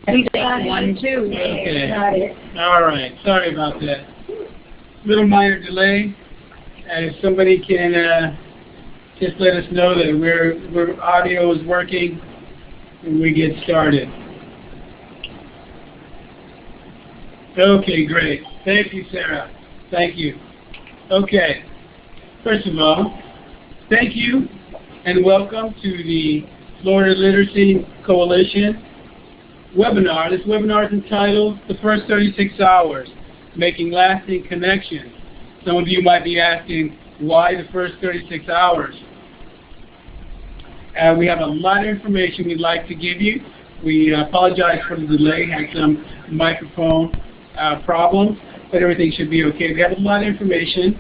He's got one too. Okay. Got it. All right. Sorry about that. Little minor delay. If somebody can just let us know that we're audio is working when we get started. Okay, great. Thank you, Sarah. Thank you. Okay. First of all, thank you and welcome to the Florida Literacy Coalition webinar. This webinar is entitled The First 36 Hours, Making Lasting Connections. Some of you might be asking, why the first 36 hours? We have a lot of information we'd like to give you. We apologize for the delay, had some microphone problems, but everything should be okay. We have a lot of information.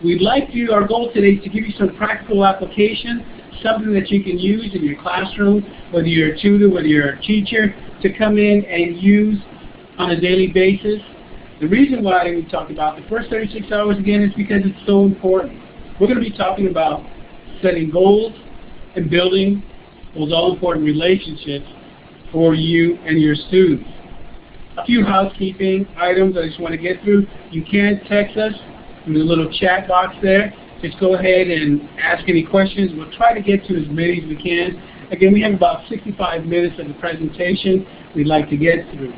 Our goal today is to give you some practical application, something that you can use in your classroom, whether you're a tutor, whether you're a teacher, to come in and use on a daily basis. The reason why we talk about the first 36 hours again is because it's so important. We're going to be talking about setting goals and building those all-important relationships for you and your students. A few housekeeping items I just want to get through. You can text us in the little chat box there. Just go ahead and ask any questions. We'll try to get to as many as we can. Again, we have about 65 minutes of the presentation we'd like to get through.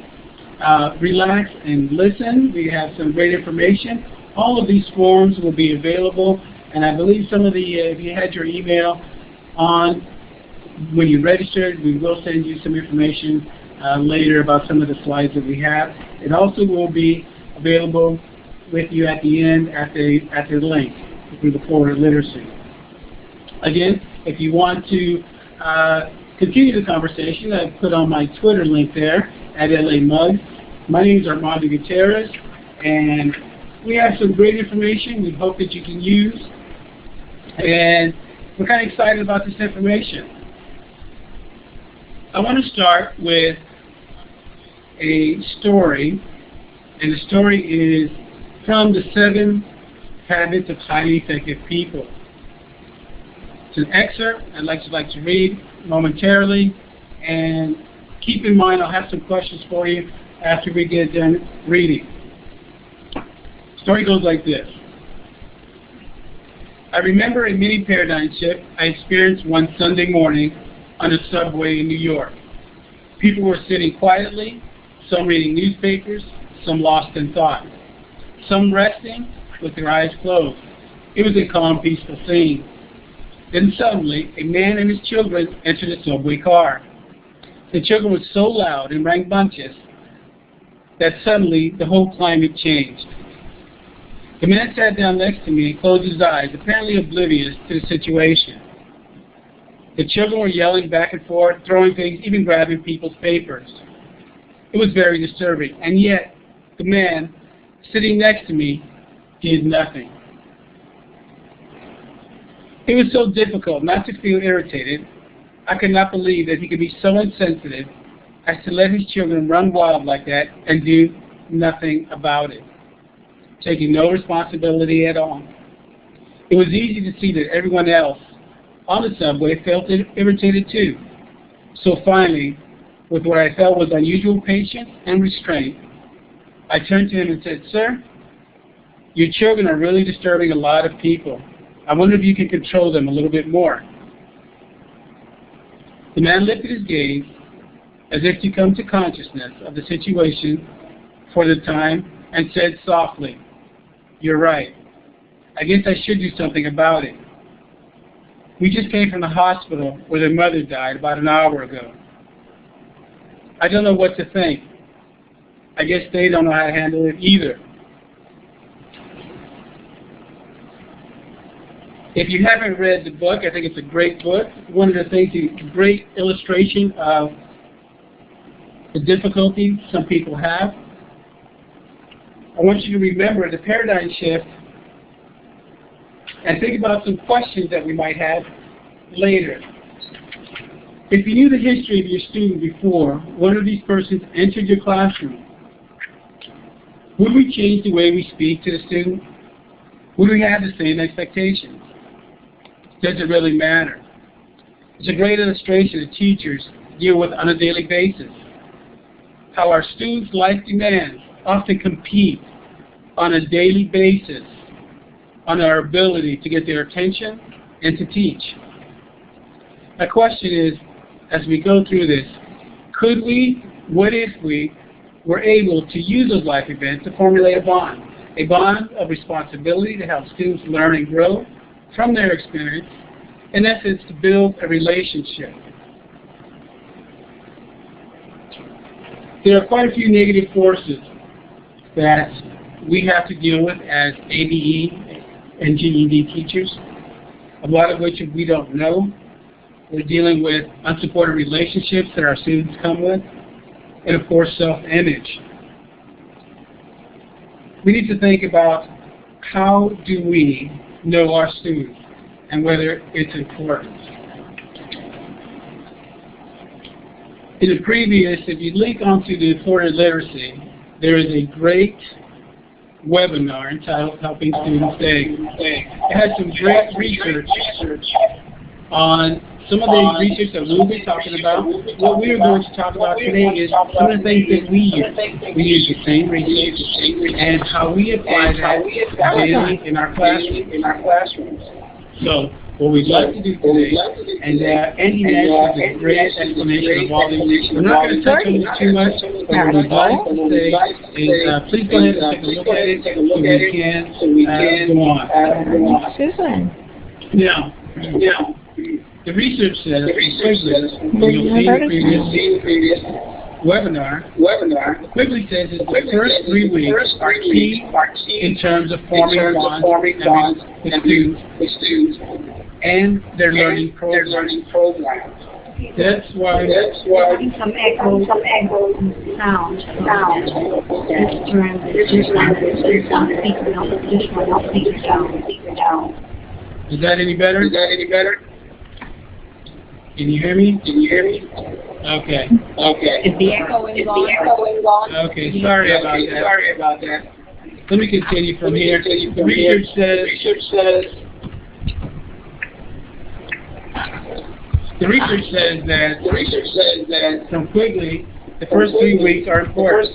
Relax and listen. We have some great information. All of these forms will be available, and I believe some of the, if you had your email on when you registered, we will send you some information later about some of the slides that we have. It also will be available with you at the end at the link through the Florida Literacy. Again, if you want to continue the conversation, I've put on my Twitter link there at LA Mug. My name is Armando Gutierrez, and we have some great information we hope that you can use, and we're kind of excited about this information. I want to start with a story, and the story is from the 7 Habits of Highly Effective People. It's an excerpt I'd like to read momentarily, and keep in mind I'll have some questions for you after we get done reading. The story goes like this. I remember a mini paradigm shift I experienced one Sunday morning on a subway in New York. People were sitting quietly, some reading newspapers, some lost in thought, some resting with their eyes closed. It was a calm, peaceful scene. Then suddenly, a man and his children entered a subway car. The children were so loud and rang bunches that suddenly the whole climate changed. The man sat down next to me and closed his eyes, apparently oblivious to the situation. The children were yelling back and forth, throwing things, even grabbing people's papers. It was very disturbing, and yet the man sitting next to me did nothing. It was so difficult not to feel irritated. I could not believe that he could be so insensitive as to let his children run wild like that and do nothing about it, taking no responsibility at all. It was easy to see that everyone else on the subway felt irritated too. So finally, with what I felt was unusual patience and restraint, I turned to him and said, "Sir, your children are really disturbing a lot of people. I wonder if you can control them a little bit more." The man lifted his gaze as if to come to consciousness of the situation for the time and said softly, "You're right. I guess I should do something about it. We just came from the hospital where their mother died about an hour ago. I don't know what to think. I guess they don't know how to handle it either." If you haven't read the book, I think it's a great book. One of the things, a great illustration of the difficulties some people have. I want you to remember the paradigm shift and think about some questions that we might have later. If you knew the history of your student before one of these persons entered your classroom, would we change the way we speak to the student? Would we have the same expectations? Does it really matter? It's a great illustration that teachers deal with on a daily basis. how our students' life demands often compete on a daily basis on our ability to get their attention and to teach. My question is, as we go through this, could we, what if we were able to use those life events to formulate a bond of responsibility to help students learn and grow from their experience, in essence, to build a relationship. There are quite a few negative forces that we have to deal with as ABE and GED teachers, a lot of which we don't know. We're dealing with unsupported relationships that our students come with, and of course, self-image. We need to think about how do we know our students and whether it's important. In the previous, if you link onto the Florida Literacy, there is a great webinar entitled Helping Students Save. It has some great research on some of the research that we'll be talking about. What we are going to talk about today is some of the things that we use. We use the same research and how we apply that daily in our classrooms. So, what we'd like to do today, and Andy Nash has a great explanation of all these. We're not going to touch on this too much, but what we'd like to say is please go ahead and take a look at it so we can go on. Susan. Now, the research says, you'll see in the previous webinar, Quigley says that the first 3 weeks are key in terms of forming bonds with students and their learning programs. That's why Some echo sound. Is that any better? Can you hear me? Okay. Is the echoing gone? Okay, sorry about that. Let me continue from here. The research says that from Quigley, the first 3 weeks are important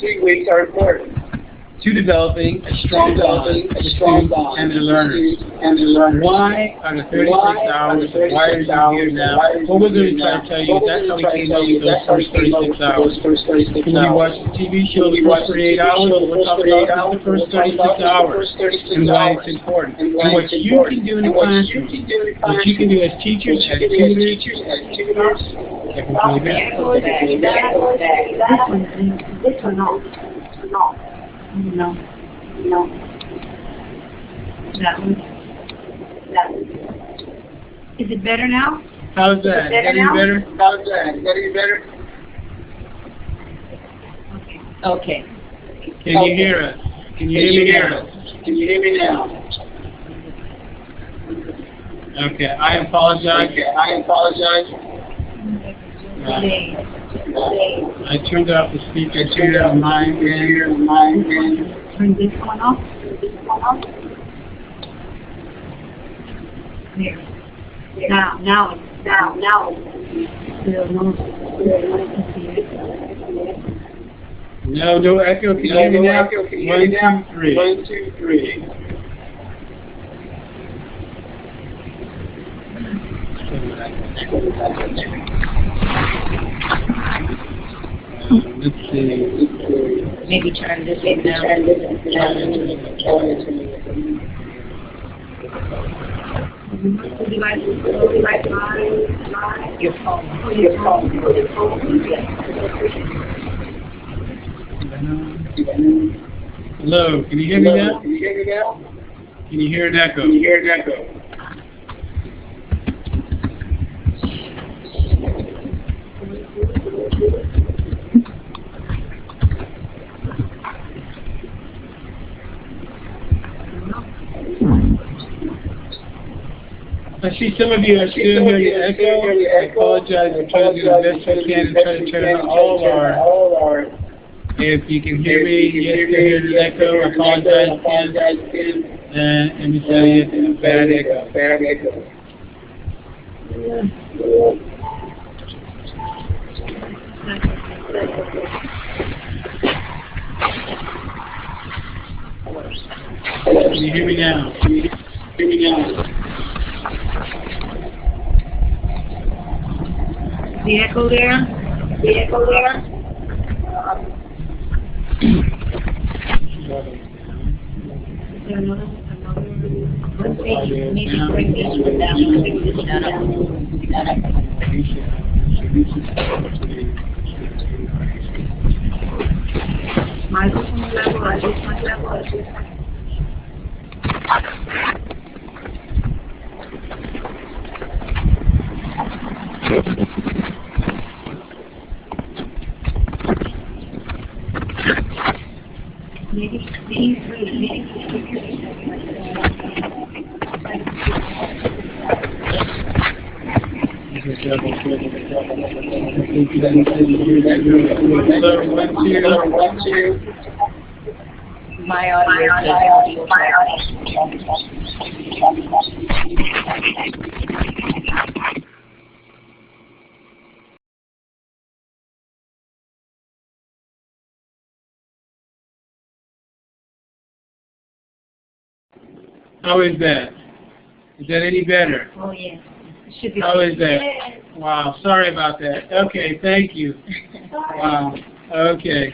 to developing a strong bond with students and their learners. Why are the 36 hours? Why are you here now? What we're going to try to tell you is that's how we can tell you those first 36 hours. When you watch the TV show, the first 48 hours, we're talking about the first 36 hours and why it's important. And what you can do in the classroom, what you can do as teachers, as tutors, This one, no. That one. Is it better now? How's that? Is that any better? Okay. Can you hear us? Can you hear me now? Okay, I apologize. I turned off the speaker here on my end. Turn this one off. There. Now. No echo. Can you hear me now? 1, 2, 3. Let's see. Maybe turn this one down. Your phone. Hello, can you hear me now? Can you hear an echo? I see some of you are still hearing the echo. I apologize. We're trying to do the best we can and try to turn on all our. If you can hear me, yes, you hear the echo. I apologize again. And you say it's a bad echo. Can you hear me now? Can you hear me now? The echo there? The echo there? Is there another? Maybe bring this one down. Bring this down. Microphone level, adjust my level, adjust my. Maybe these three, my audio. How is that? Is that any better? Oh, yeah. Should be. How is that? Wow, sorry about that. Okay, thank you. Wow, okay.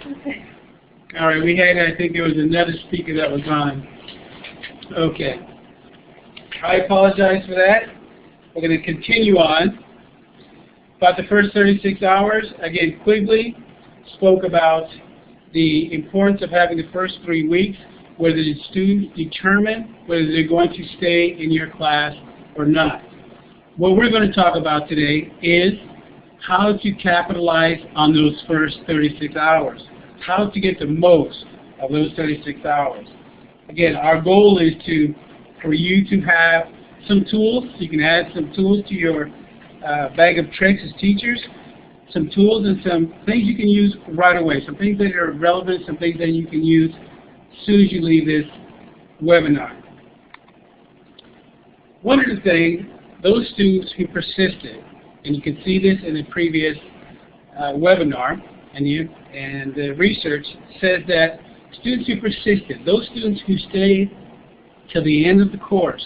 All right, we had, I think there was another speaker that was on. Okay. I apologize for that. We're going to continue on. About the first 36 hours, again, Quigley spoke about the importance of having the first 3 weeks, whether the students determine whether they're going to stay in your class or not. What we're going to talk about today is how to capitalize on those first 36 hours, how to get the most of those 36 hours. Again, our goal is for you to have some tools. You can add some tools to your bag of tricks as teachers, some tools and some things you can use right away, some things that are relevant, some things that you can use as soon as you leave this webinar. One of the things, those students who persisted, and you can see this in the previous webinar, and the research says that students who persisted, those students who stayed till the end of the course,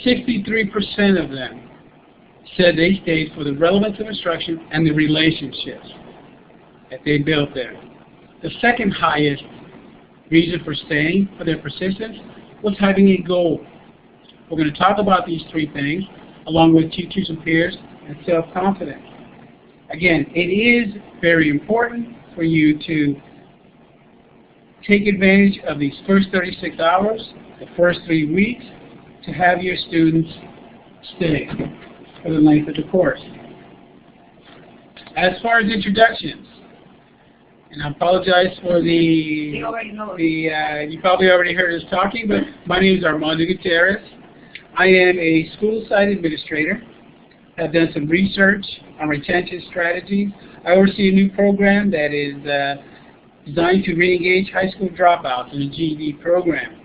63% of them said they stayed for the relevance of instruction and the relationships that they built there. The second highest reason for staying, for their persistence, was having a goal. We're going to talk about these three things, along with teachers and peers and self-confidence. Again, it is very important for you to take advantage of these first 36 hours, the first 3 weeks, to have your students stay for the length of the course. As far as introductions, and I apologize for you probably already heard us talking, but my name is Armando Gutierrez. I am a school site administrator. I've done some research on retention strategies. I oversee a new program that is designed to re-engage high school dropouts in the GED program.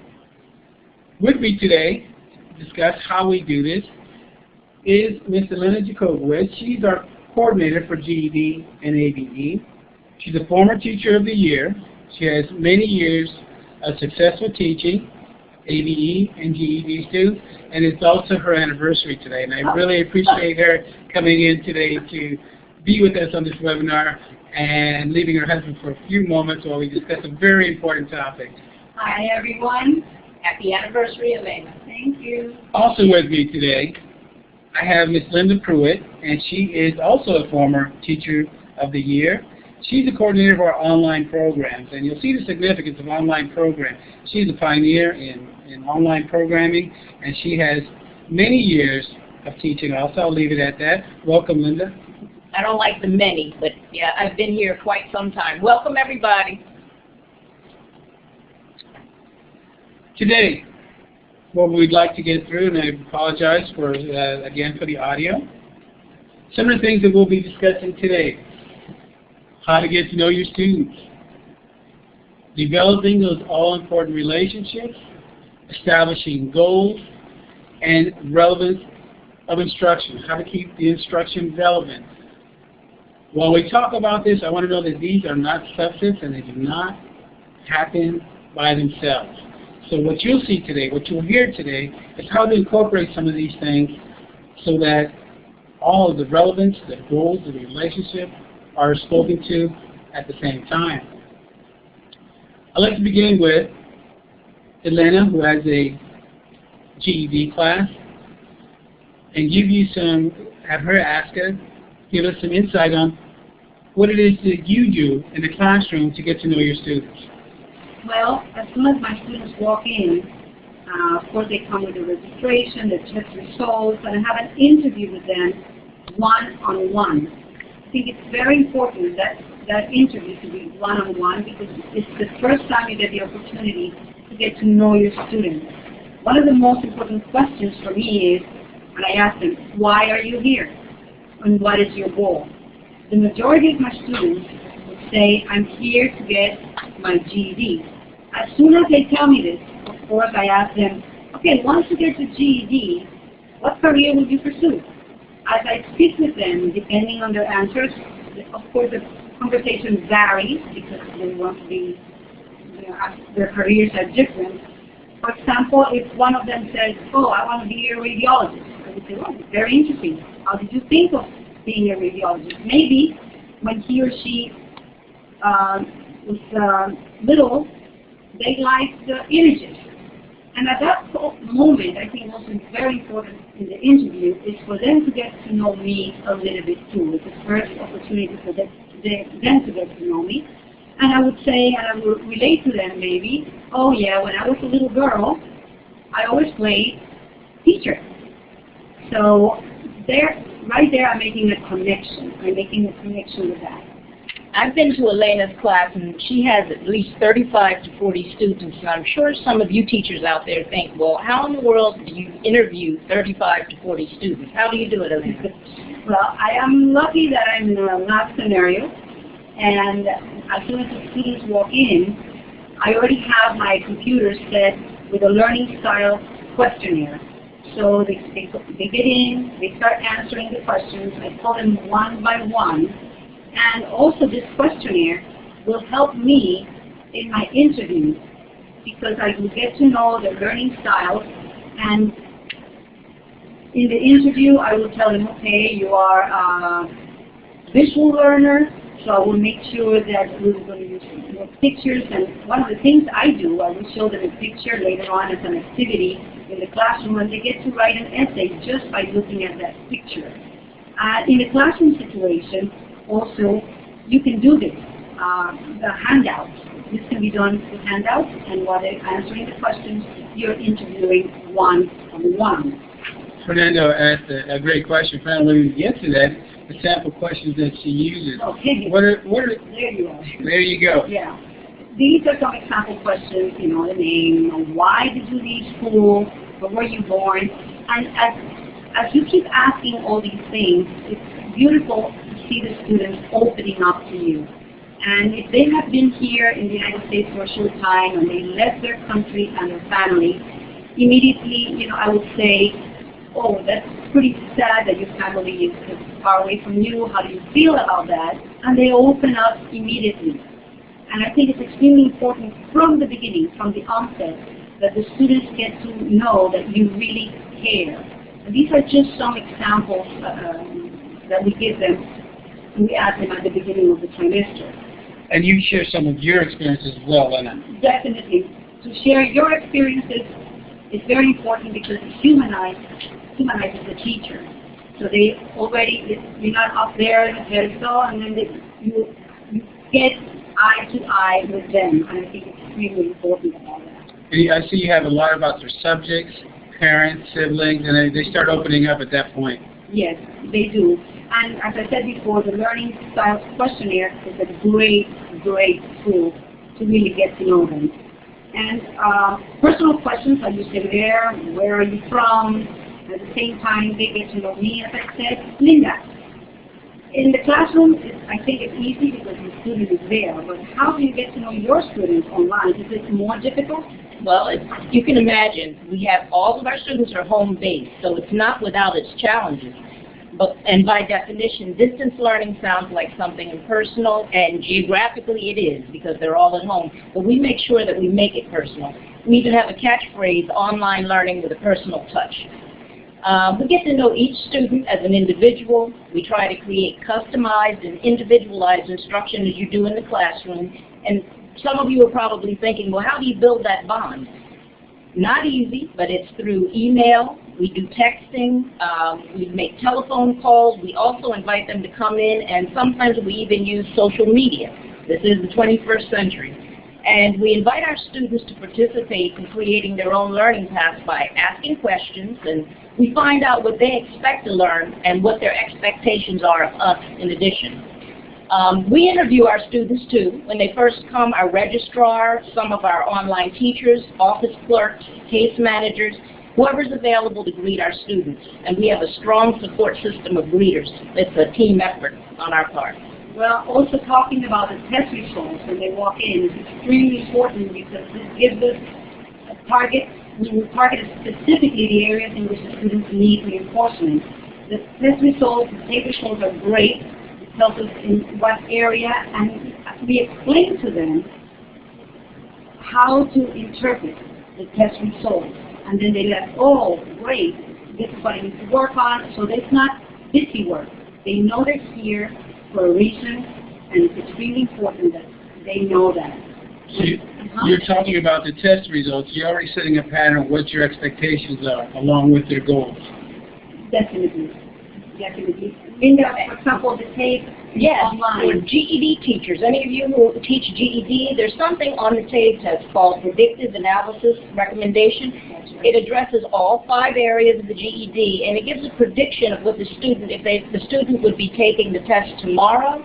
With me today to discuss how we do this is Ms. Elena Jacobowitz. She's our coordinator for GED and ABE. She's a former Teacher of the Year. She has many years of successful teaching ABE and GED students, and it's also her anniversary today. And I really appreciate her coming in today to be with us on this webinar and leaving her husband for a few moments while we discuss a very important topic. Hi, everyone. Happy anniversary, Elena. Thank you. Also with me today, I have Ms. Linda Pruitt, and she is also a former Teacher of the Year. She's the coordinator of our online programs, and you'll see the significance of online programs. She's a pioneer in online programming, and she has many years of teaching also. I'll leave it at that. Welcome, Linda. I don't like the many, but yeah, I've been here quite some time. Welcome, everybody. Today, what we'd like to get through, and I apologize for again for the audio, some of the things that we'll be discussing today: how to get to know your students, developing those all-important relationships, establishing goals, and relevance of instruction, how to keep the instruction relevant. While we talk about this, I want to know that these are not substitutes and they do not happen by themselves. So what you'll see today, what you'll hear today, is how to incorporate some of these things so that all of the relevance, the goals, the relationship are spoken to at the same time. I'd like to begin with Elena, who has a GED class, and have her give us some insight on what it is that you do in the classroom to get to know your students. Well, as soon as my students walk in, of course they come with the registration, the test results, and I have an interview with them one-on-one. I think it's very important that interview to be one-on-one because it's the first time you get the opportunity to get to know your students. One of the most important questions for me is, when I ask them, why are you here? And what is your goal? The majority of my students would say, I'm here to get my GED. As soon as they tell me this, of course I ask them, okay, once you get your GED, what career would you pursue? As I speak with them, depending on their answers, of course the conversation varies because they want to be, their careers are different. For example, if one of them says, oh, I want to be a radiologist, I would say, oh, very interesting. How did you think of being a radiologist? Maybe when he or she was little, they liked the images. And at that moment, I think what's very important in the interview is for them to get to know me a little bit too. It's the first opportunity for them to get to know me. And I would say, and I would relate to them maybe, oh yeah, when I was a little girl, I always played teacher. So right there, I'm making a connection. I'm making a connection with that. I've been to Elena's class, and she has at least 35 to 40 students, and I'm sure some of you teachers out there think, well, how in the world do you interview 35 to 40 students? How do you do it, Elena? Well, I am lucky that I'm in a lab scenario, and as soon as the students walk in, I already have my computer set with a learning style questionnaire. So they get in, they start answering the questions, I call them one by one. And also this questionnaire will help me in my interview because I will get to know their learning styles, and in the interview I will tell them, okay, you are a visual learner, so I will make sure that we're going to use pictures, and one of the things I do, I will show them a picture later on as an activity in the classroom, and they get to write an essay just by looking at that picture. In a classroom situation, also, you can do this, the handouts. This can be done with handouts, and while they're answering the questions, you're interviewing one-on-one. Fernando asked a great question. Finally, we get to that, the sample questions that she uses. Okay. There you are. There you go. Yeah. These are some example questions, the name, why did you leave school, where were you born? And as you keep asking all these things, it's beautiful see the students opening up to you. And if they have been here in the United States for a short time and they left their country and their family, immediately, I would say, oh, that's pretty sad that your family is far away from you. How do you feel about that? And they open up immediately. And I think it's extremely important from the beginning, from the onset, that the students get to know that you really care. And these are just some examples that we give them. We ask them at the beginning of the trimester. And you share some of your experiences as well, Lena. Definitely. To share your experiences is very important because it humanizes the teacher. So they already, you're not up there in a pedestal, and then you get eye to eye with them. And I think it's extremely important about that. I see you have a lot about their subjects, parents, siblings, and they start opening up at that point. Yes, they do. And as I said before, the Learning Styles Questionnaire is a great tool to really get to know them. And personal questions, are you still there? Where are you from? At the same time, they get to know me, as I said. Linda, in the classroom, I think it's easy because the student is there, but how do you get to know your students online? Is it more difficult? Well, you can imagine, we have all of our students are home-based, so it's not without its challenges. And by definition, distance learning sounds like something impersonal, and geographically it is because they're all at home. But we make sure that we make it personal. We even have a catchphrase, online learning with a personal touch. We get to know each student as an individual. We try to create customized and individualized instruction as you do in the classroom. And some of you are probably thinking, well, how do you build that bond? Not easy, but it's through email. We do texting. We make telephone calls. We also invite them to come in, and sometimes we even use social media. This is the 21st century. And we invite our students to participate in creating their own learning paths by asking questions, and we find out what they expect to learn and what their expectations are of us in addition. We interview our students too. When they first come, our registrar, some of our online teachers, office clerks, case managers, whoever's available to greet our students. And we have a strong support system of greeters. It's a team effort on our part. Well, also talking about the test results when they walk in is extremely important because this gives us a target. We target specifically the areas in which the students need reinforcement. The test results, the tape results are great. It tells us in what area, and we explain to them how to interpret the test results. And then they let, oh, great, this is what I need to work on. So it's not busy work. They know they're here for a reason, and it's extremely important that they know that. So you're talking about the test results. You're already setting a pattern of what your expectations are, along with their goals. Definitely. Definitely. Linda, for example, the tape Yes, for online. GED teachers, any of you who teach GED, there's something on the tape that's called predictive analysis recommendation. It addresses all 5 areas of the GED, and it gives a prediction of what the student, if the student would be taking the test tomorrow,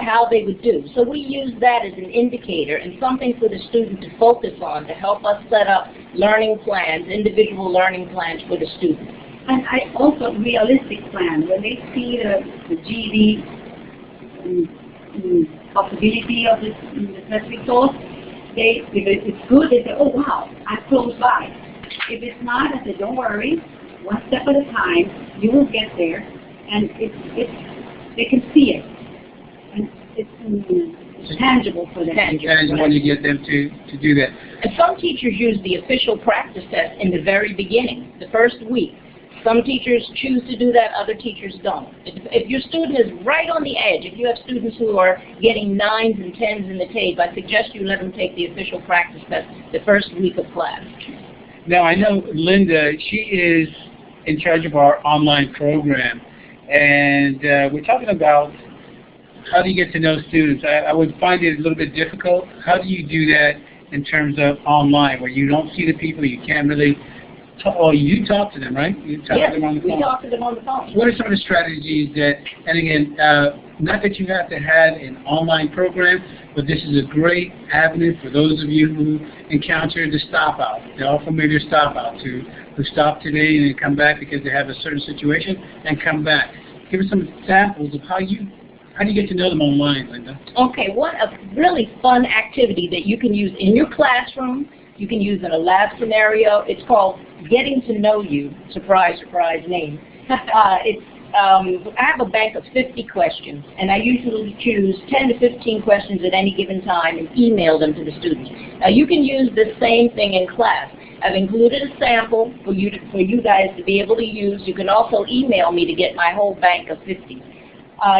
how they would do. So we use that as an indicator and something for the student to focus on to help us set up learning plans, individual learning plans for the student. And I also realistic plan. When they see the GED possibility of the test results, if it's good, they say, oh wow, I'm close by. If it's not, I say, don't worry, one step at a time, you will get there, and they can see it. And it's tangible for them. That is when you get them to do that. And some teachers use the official practice test in the very beginning, the first week. Some teachers choose to do that, other teachers don't. If your student is right on the edge, if you have students who are getting 9s and 10s in the tape, I suggest you let them take the official practice test the first week of class. Now, I know Linda, she is in charge of our online program, and we're talking about how do you get to know students. I would find it a little bit difficult. How do you do that in terms of online, where you don't see the people, you can't really you talk to them, right? You talk Yes, to them on the phone. we talk to them on the phone. What are some of the strategies that, and again, not that you have to have an online program, but this is a great avenue for those of you who encounter the stop out, the all familiar stop out, who stop today and then come back because they have a certain situation and come back. Give us some examples of how do you get to know them online, Linda? Okay, what a really fun activity that you can use in your classroom. You can use in a lab scenario. It's called Getting to Know You. Surprise, surprise name. I have a bank of 50 questions, and I usually choose 10 to 15 questions at any given time and email them to the students. Now, you can use the same thing in class. I've included a sample for you guys to be able to use. You can also email me to get my whole bank of 50.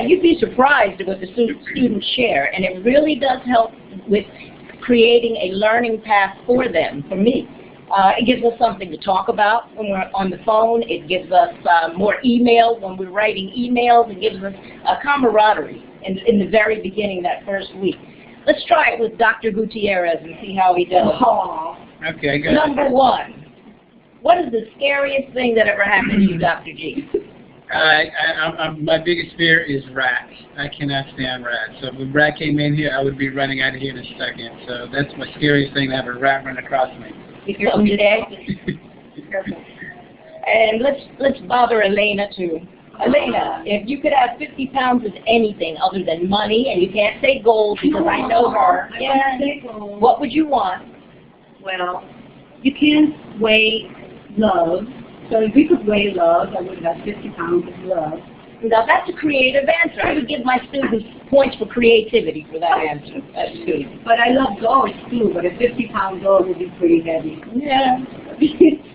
You'd be surprised at what the students share, and it really does help with creating a learning path for them, for me. It gives us something to talk about when we're on the phone. It gives us more emails when we're writing emails. It gives us a camaraderie in the very beginning, that first week. Let's try it with Dr. Gutierrez and see how he does. Oh. Okay, I got it. Number 1, what is the scariest thing that ever happened to you, Dr. G? My biggest fear is rats. I cannot stand rats. So if a rat came in here, I would be running out of here in a second. So that's my scariest thing, to have a rat run across me. Be careful today. Be careful. And let's bother Elena too. Elena, if you could have 50 pounds of anything other than money, and you can't say gold because I know her, I say gold. what would you want? Well, you can't weigh love. So if we could weigh love, I would have 50 pounds of love. Now, that's a creative answer. I would give my students points for creativity for that answer. That's good. But I love dogs too, but a 50-pound dog would be pretty heavy. Yeah.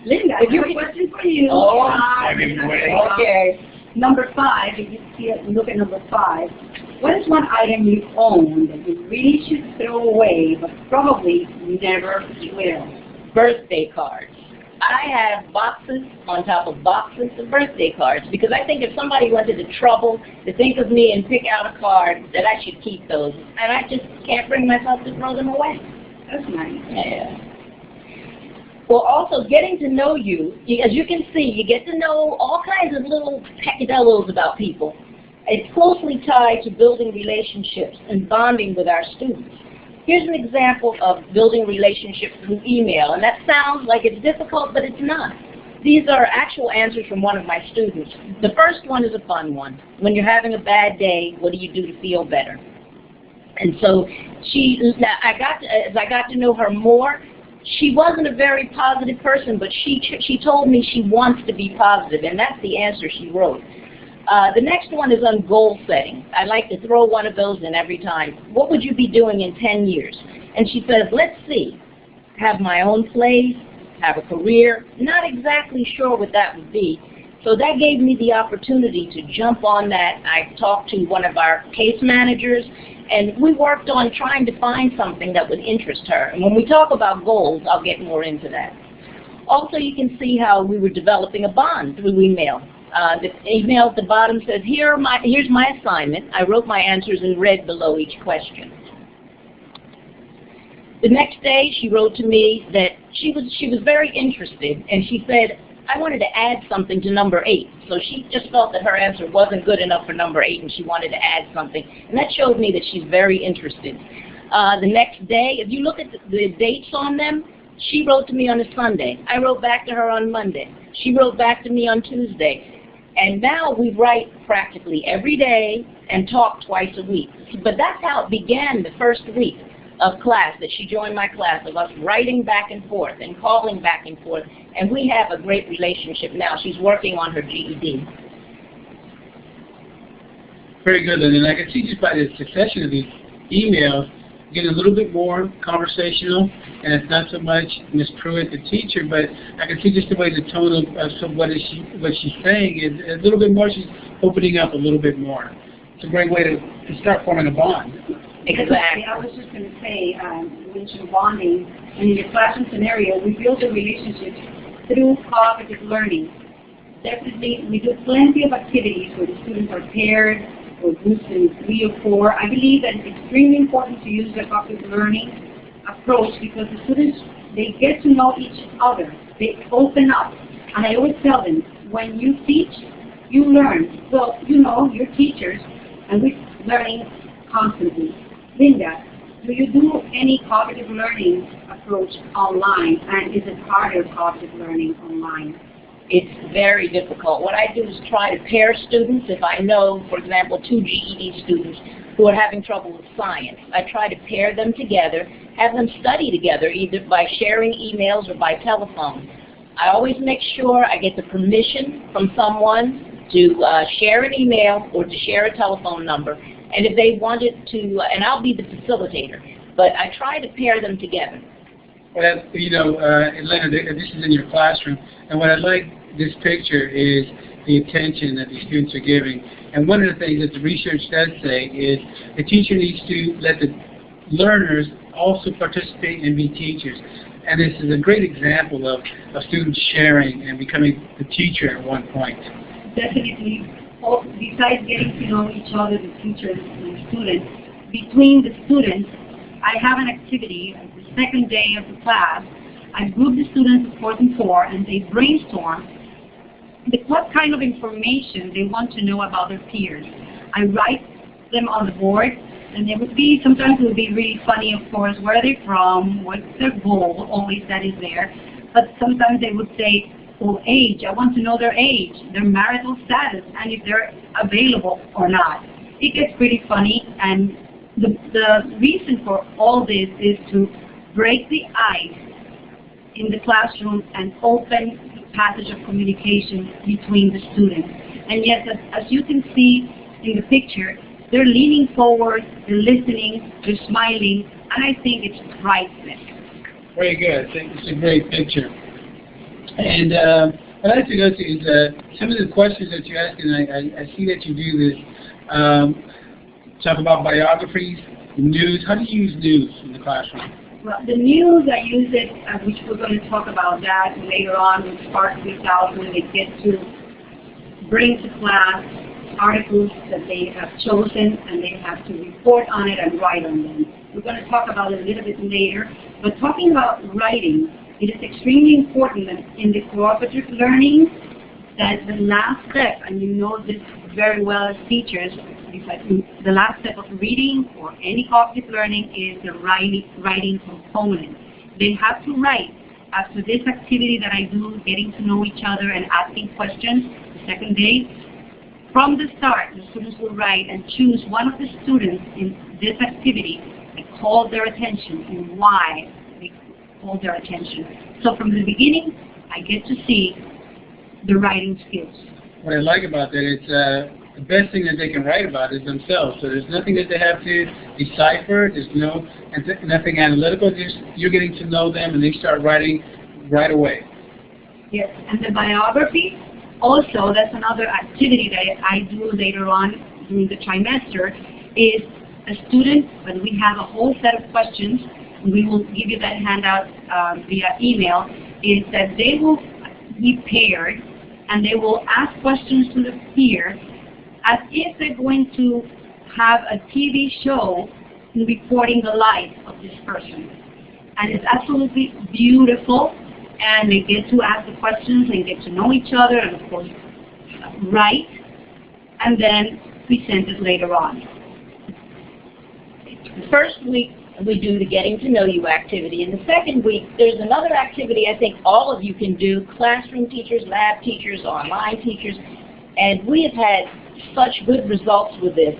Linda, I have a question for you. Oh, Okay. Number 5, if you see it, look at number 5. What is one item you own that you really should throw away, but probably never will? Birthday cards. I have boxes on top of boxes of birthday cards because I think if somebody went to the trouble to think of me and pick out a card, that I should keep those. And I just can't bring myself to throw them away. That's nice. Yeah. Well, also getting to know you, as you can see, you get to know all kinds of little peccadillos about people. It's closely tied to building relationships and bonding with our students. Here's an example of building relationships through email, and that sounds like it's difficult, but it's not. These are actual answers from one of my students. The first one is a fun one. When you're having a bad day, what do you do to feel better? And so as I got to know her more, she wasn't a very positive person, but she told me she wants to be positive, and that's the answer she wrote. The next one is on goal setting. I like to throw one of those in every time. What would you be doing in 10 years? And she says, let's see, have my own place, have a career. Not exactly sure what that would be. So that gave me the opportunity to jump on that. I talked to one of our case managers, and we worked on trying to find something that would interest her. And when we talk about goals, I'll get more into that. Also, you can see how we were developing a bond through email. The email at the bottom says, here's my assignment. I wrote my answers in red below each question. The next day, she wrote to me that she was very interested, and she said, I wanted to add something to number 8. So she just felt that her answer wasn't good enough for number 8, and she wanted to add something. And that showed me that she's very interested. The next day, if you look at the dates on them, she wrote to me on a Sunday. I wrote back to her on Monday. She wrote back to me on Tuesday. And now we write practically every day and talk twice a week. But that's how it began the first week of class, that she joined my class, of us writing back and forth and calling back and forth. And we have a great relationship now. She's working on her GED. Very good, and I can see just by the succession of these emails, getting a little bit more conversational, and it's not so much Ms. Pruitt, the teacher, but I can see just the way the tone of what she's saying is a little bit more. She's opening up a little bit more. It's a great way to start forming a bond. Exactly. I was just going to say, you mentioned bonding, and in the classroom scenario, we build the relationships through cooperative learning. Definitely, we do plenty of activities where the students are paired, or groups in 3 or 4. I believe that it's extremely important to use the cooperative learning approach because the students, they get to know each other. They open up. And I always tell them, when you teach, you learn. So, you know, you're teachers, and we're learning constantly. Linda, do you do any cooperative learning approach online? And is it harder cooperative learning online? It's very difficult. What I do is try to pair students. If I know, for example, 2 GED students who are having trouble with science, I try to pair them together, have them study together, either by sharing emails or by telephone. I always make sure I get the permission from someone to share an email or to share a telephone number. And if they wanted to, and I'll be the facilitator, but I try to pair them together. Well, you know, Atlanta, this is in your classroom, and what I like this picture is the attention that the students are giving. And one of the things that the research does say is the teacher needs to let the learners also participate and be teachers. And this is a great example of students sharing and becoming the teacher at one point. Definitely. Besides getting to know each other, the teachers and the students, between the students, I have an activity. The second day of the class, I group the students of 4th and 4, and they brainstorm what kind of information they want to know about their peers. I write them on the board, and it would be, sometimes it would be really funny, of course, where are they from, what's their goal, always that is there, but sometimes they would say, well, age, I want to know their age, their marital status, and if they're available or not. It gets pretty funny, and the reason for all this is to break the ice in the classroom and open the passage of communication between the students. And yes, as you can see in the picture, they're leaning forward, they're listening, they're smiling, and I think it's priceless. Very good. I think it's a great picture. And what I'd like to go to is some of the questions that you ask, and I see that you do this. Talk about biographies, news. How do you use news in the classroom? Well, the news, I use it, which we're going to talk about that later on with Spark 3000, when they get to bring to class articles that they have chosen, and they have to report on it and write on them. We're going to talk about it a little bit later, but talking about writing, it is extremely important that in the cooperative learning, that the last step, and you know this very well as teachers, the last step of reading or any cooperative learning is the writing component. They have to write. After this activity that I do, getting to know each other and asking questions, the second day, from the start, the students will write and choose one of the students in this activity and call their attention and why they call their attention. So from the beginning, I get to see the writing skills. What I like about that is the best thing that they can write about is themselves. So there's nothing that they have to decipher. There's nothing analytical. Just you're getting to know them, and they start writing right away. Yes, and the biography, also, that's another activity that I do later on during the trimester, is a student, when we have a whole set of questions, we will give you that handout via email, is that they will be paired, and they will ask questions to the peer as if they're going to have a TV show reporting the life of this person. And it's absolutely beautiful, and they get to ask the questions and get to know each other, and of course write, and then present it later on. The first week we do the getting to know you activity. In the second week, there's another activity I think all of you can do, classroom teachers, lab teachers, online teachers, and we have had such good results with this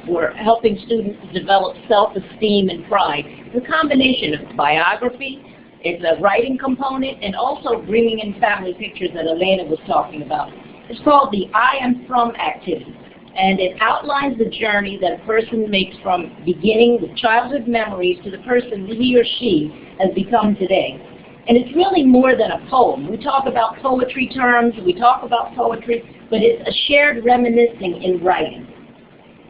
for helping students develop self-esteem and pride. It's a combination of biography, it's a writing component, and also bringing in family pictures that Elena was talking about. It's called the I Am From activity, and it outlines the journey that a person makes from beginning with childhood memories to the person he or she has become today. And it's really more than a poem. We talk about poetry terms, we talk about poetry, but it's a shared reminiscing in writing.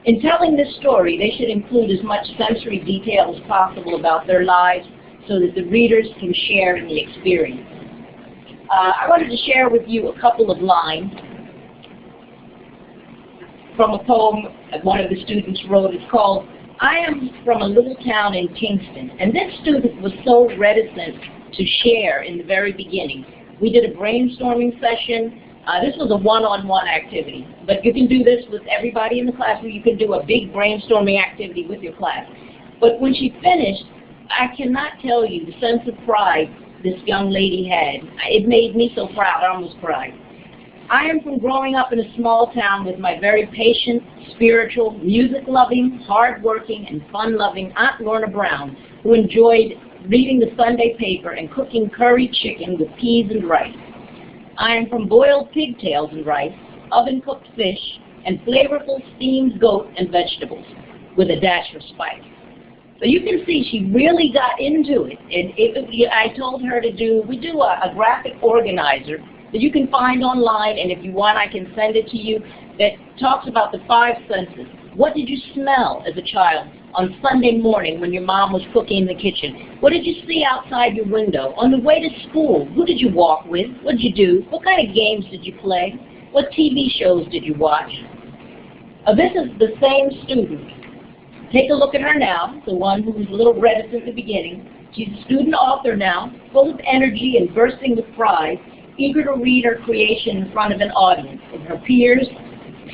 In telling this story, they should include as much sensory detail as possible about their lives so that the readers can share in the experience. I wanted to share with you a couple of lines from a poem that one of the students wrote. It's called, I Am From a Little Town in Kingston. And this student was so reticent to share in the very beginning. We did a brainstorming session. This was a one-on-one activity, but you can do this with everybody in the classroom. You can do a big brainstorming activity with your class. But when she finished, I cannot tell you the sense of pride this young lady had. It made me so proud, I almost cried. I am from growing up in a small town with my very patient, spiritual, music-loving, hard-working, and fun-loving Aunt Lorna Brown, who enjoyed reading the Sunday paper and cooking curry chicken with peas and rice. I am from boiled pigtails and rice, oven-cooked fish, and flavorful steamed goat and vegetables, with a dash of spice. So you can see she really got into it. And I told her to do, we do a graphic organizer that you can find online, and if you want I can send it to you, that talks about the 5 senses. What did you smell as a child on Sunday morning when your mom was cooking in the kitchen? What did you see outside your window? On the way to school, who did you walk with? What did you do? What kind of games did you play? What TV shows did you watch? This is the same student. Take a look at her now, the one who was a little reticent at the beginning. She's a student author now, full of energy and bursting with pride, eager to read her creation in front of an audience of her peers,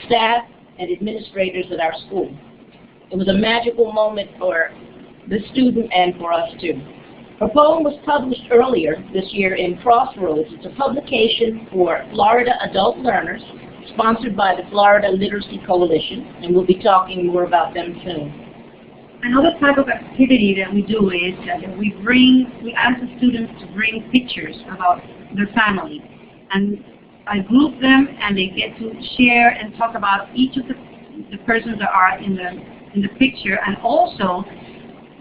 staff, and administrators at our school. It was a magical moment for the student and for us too. Her poem was published earlier this year in Crossroads. It's a publication for Florida adult learners, sponsored by the Florida Literacy Coalition, and we'll be talking more about them soon. Another type of activity that we do is that we ask the students to bring pictures about their family. And I group them, and they get to share and talk about each of the persons that are in the picture, and also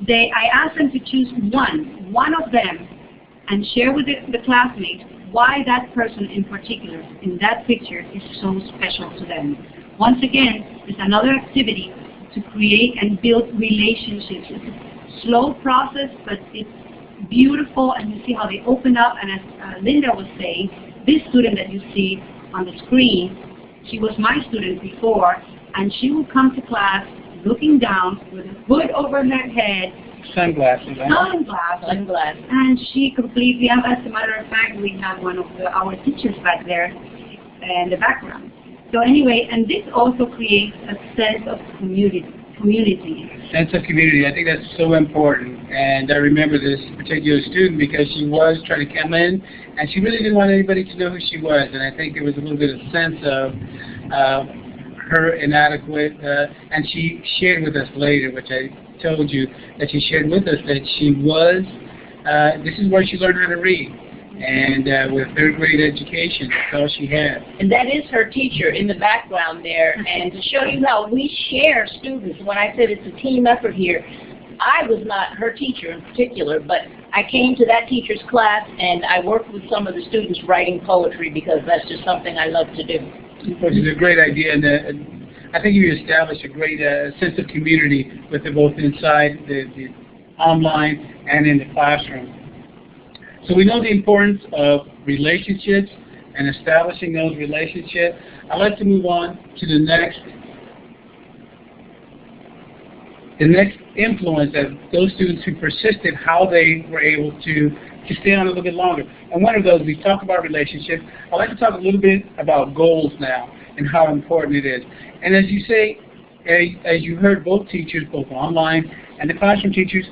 I ask them to choose one of them, and share with the classmates why that person in particular in that picture is so special to them. Once again, it's another activity to create and build relationships. It's a slow process, but it's beautiful, and you see how they open up. And as Linda was saying, this student that you see on the screen, she was my student before, and she would come to class looking down with a hood over her head, Sunglasses. Sunglasses. and she completely, as a matter of fact, we have one of our teachers back there in the background. So anyway, and this also creates a sense of community. Sense of community. I think that's so important. And I remember this particular student because she was trying to come in, and she really didn't want anybody to know who she was. And I think there was a little bit of sense of her inadequate, and she shared with us later, which I told you, that she shared with us that she was, this is where she learned how to read. And with third grade education, that's all she had. And that is her teacher in the background there. And to show you how we share students, when I said it's a team effort here, I was not her teacher in particular, but I came to that teacher's class and I worked with some of the students writing poetry because that's just something I love to do. Which is a great idea, and I think you establish a great sense of community with it both inside the online and in the classroom. So we know the importance of relationships and establishing those relationships. I'd like to move on to the next influence of those students who persisted, how they were able to stay on a little bit longer. And one of those, we talked about relationships. I'd like to talk a little bit about goals now and how important it is. And as you say, as you heard both teachers, both online and the classroom teachers,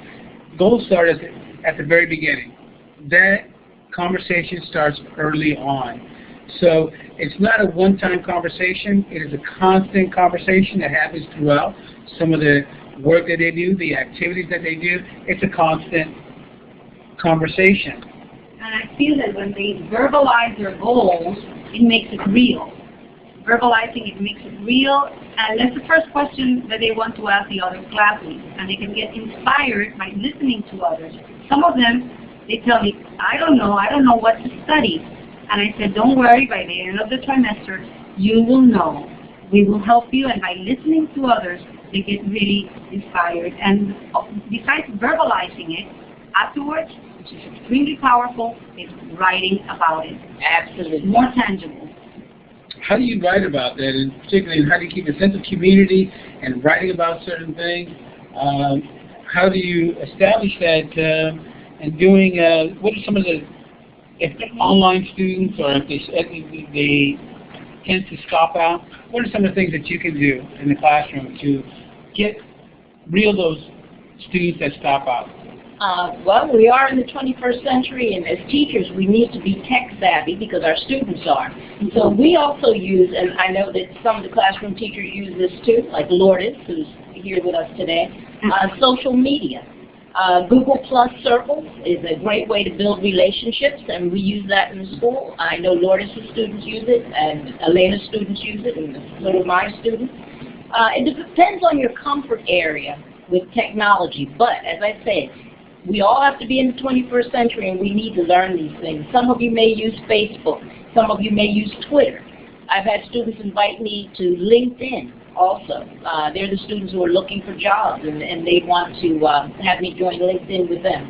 goals start at the very beginning. That conversation starts early on. So it's not a one-time conversation. It is a constant conversation that happens throughout. Some of the work that they do, the activities that they do, it's a constant conversation. And I feel that when they verbalize their goals, it makes it real. Verbalizing it makes it real, and that's the first question that they want to ask the other classmates, and they can get inspired by listening to others. Some of them, they tell me, I don't know what to study. And I said, don't worry, by the end of the trimester, you will know. We will help you, and by listening to others, they get really inspired. And besides verbalizing it, afterwards, which is extremely powerful, is writing about it. Absolutely. More tangible. How do you write about that, and particularly how do you keep a sense of community and writing about certain things? How do you establish that and doing, what are some of the, if online students or if they tend to stop out, what are some of the things that you can do in the classroom to reel those students that stop out? Well, we are in the 21st century, and as teachers, we need to be tech savvy because our students are. So we also use, and I know that some of the classroom teachers use this too, like Lourdes, who's here with us today, social media. Google Plus Circles is a great way to build relationships, and we use that in the school. I know Lourdes' students use it, and Elena's students use it, and so do my students. It depends on your comfort area with technology, but as I said, we all have to be in the 21st century, and we need to learn these things. Some of you may use Facebook. Some of you may use Twitter. I've had students invite me to LinkedIn also. They're the students who are looking for jobs, and they want to have me join LinkedIn with them.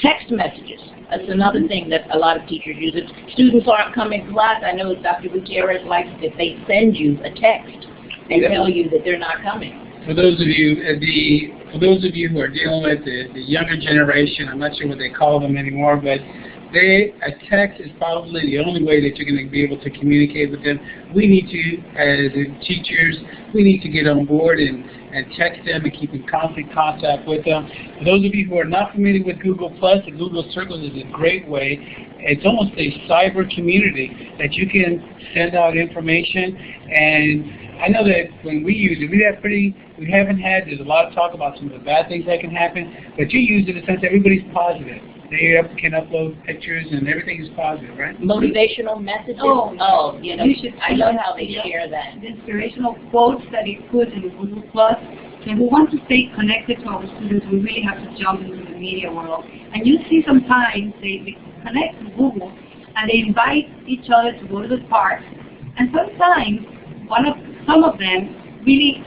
Text messages. That's another thing that a lot of teachers use. If students aren't coming to class, I know Dr. Gutierrez likes if they send you a text and tell you that they're not coming. For those of you who are dealing with the younger generation, I'm not sure what they call them anymore, but a text is probably the only way that you're going to be able to communicate with them. We need to, as teachers, we need to get on board and text them and keep in constant contact with them. For those of you who are not familiar with Google+, the Google Circles is a great way. It's almost a cyber community that you can send out information. And I know that when we use it, there's a lot of talk about some of the bad things that can happen, but you use it in the sense that everybody's positive. They can upload pictures and everything is positive, right? Motivational messages? Oh, you know, you should I see love that. how they Yeah. share that. The inspirational quotes that he put in Google Plus. And we want to stay connected to our students. We really have to jump into the media world. And you see sometimes they connect to Google and they invite each other to go to the park. And sometimes some of them really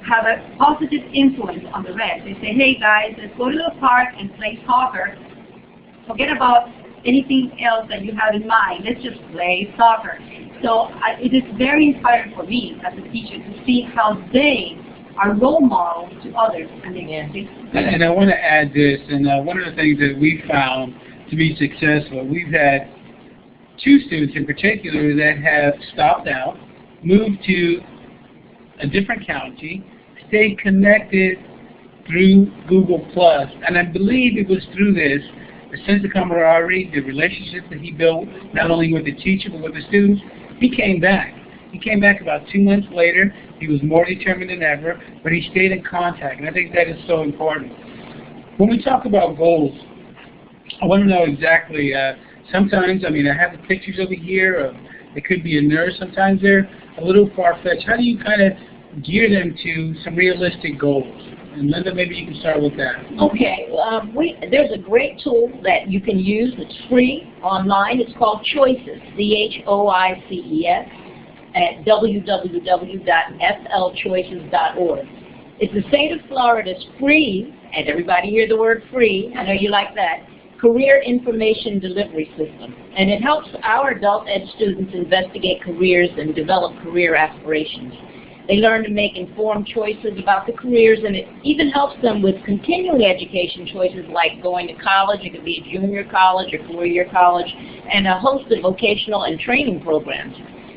have a positive influence on the rest. They say, hey guys, let's go to the park and play soccer. Forget about anything else that you have in mind. Let's just play soccer. So it is very inspiring for me as a teacher to see how they are role models to others. And And I want to add this, and one of the things that we found to be successful, we've had 2 students in particular that have stopped out, moved to a different county, stayed connected through Google Plus, and I believe it was through this, the sense of camaraderie, the relationship that he built, not only with the teacher but with the students. He came back. He came back about 2 months later. He was more determined than ever, but he stayed in contact, and I think that is so important. When we talk about goals, I want to know exactly, sometimes, I mean, I have the pictures over here of, it could be a nurse, sometimes they're a little far-fetched. How do you kind of gear them to some realistic goals? And Linda, maybe you can start with that. Okay, there's a great tool that you can use. It's free online. It's called Choices, CHOICES, at www.flchoices.org. It's the state of Florida's free, and everybody hear the word free, I know you like that, career information delivery system. And it helps our adult ed students investigate careers and develop career aspirations. They learn to make informed choices about the careers, and it even helps them with continuing education choices like going to college. It could be a junior college or 4-year college, and a host of vocational and training programs.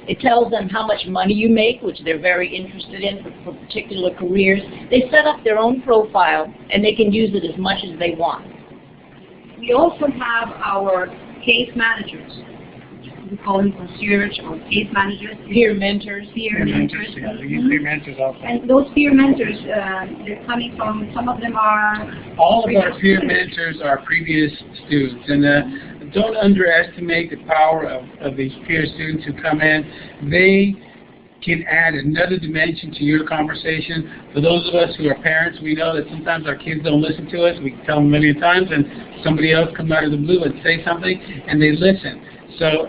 It tells them how much money you make, which they're very interested in for particular careers. They set up their own profile, and they can use it as much as they want. We also have our case managers. We call them concierge or case managers. Peer mentors. Peer mentors. Yeah, we use peer mentors also. And those peer mentors, they're coming from, some of them are... All of our peer mentors are previous students, and don't underestimate the power of these peer students who come in. They can add another dimension to your conversation. For those of us who are parents, we know that sometimes our kids don't listen to us. We tell them a million times, and somebody else comes out of the blue and say something, and they listen. So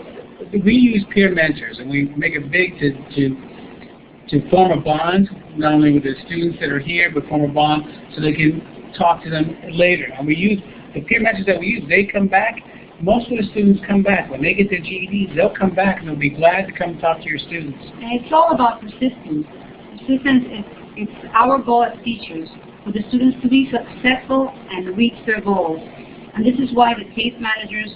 we use peer mentors, and we make it big to form a bond, not only with the students that are here, but form a bond so they can talk to them later. And we use the peer mentors that we use. They come back. Most of the students come back. When they get their GEDs, they'll come back and they'll be glad to come talk to your students. And it's all about persistence. Persistence it's our goal as teachers, for the students to be successful and reach their goals. And this is why the case managers,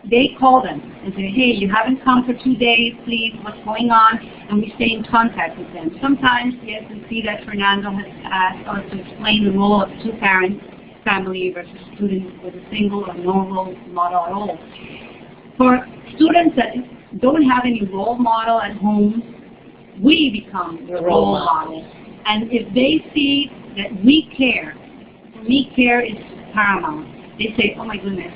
they call them and say, hey, you haven't come for 2 days, please, what's going on? And we stay in contact with them. Sometimes, yes, we see that Fernando has asked us to explain the role of 2-parent family versus students with a single or no role model at all. For students that don't have any role model at home, we become the role model. And if they see that we care, for me care is paramount. They say, oh my goodness,